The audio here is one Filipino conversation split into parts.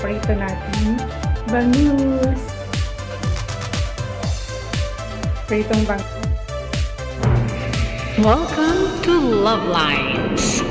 prito natin. Bangus. Pritong bangus. Welcome to LuvLiNes.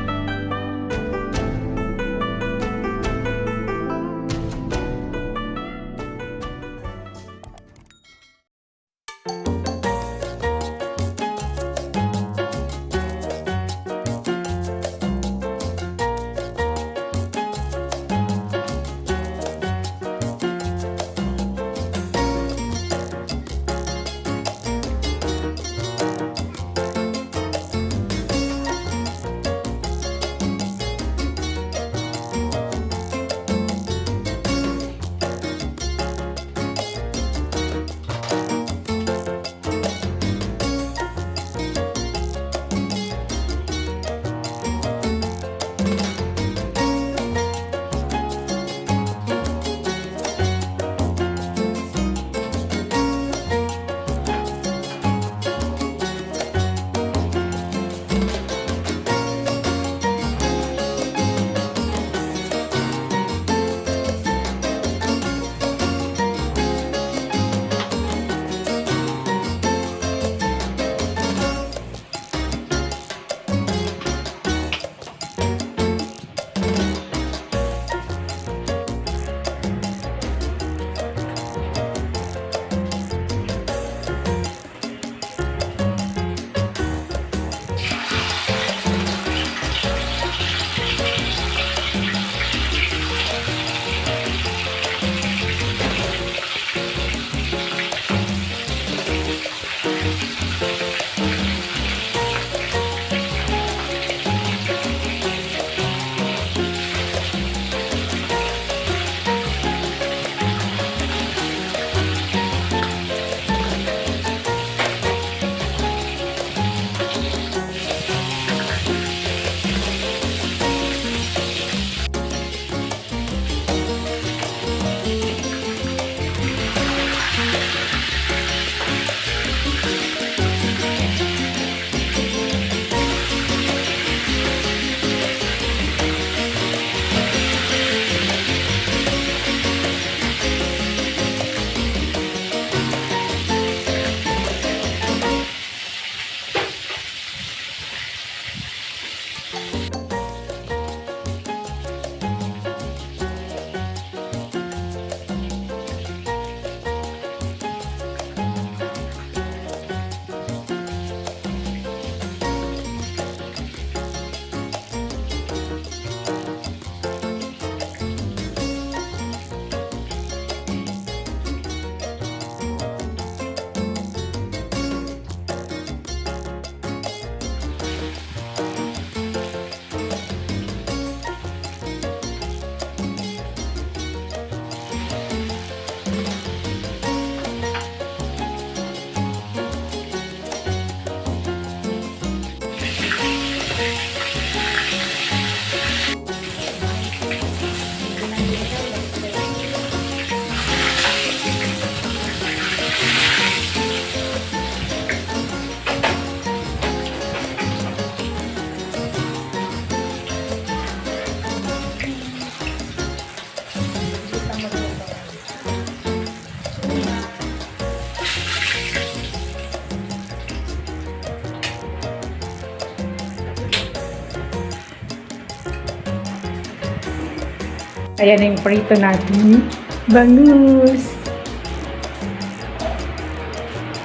Ayan na yung prito natin. Bangus.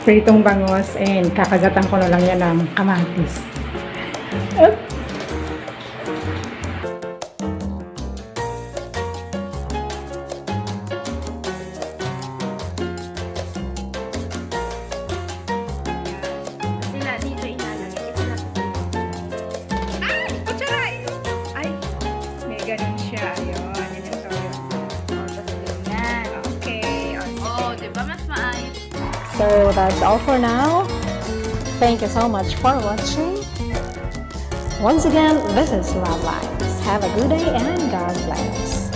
Pritong bangus. And kakagatan ko na lang yan ng kamatis. Ganun siya. Ayun. Yan yung toyo. Okay. Diba mas maayos? So that's all for now. Thank you so much for watching. Once again, this is LuvLiNes. Have a good day and God bless.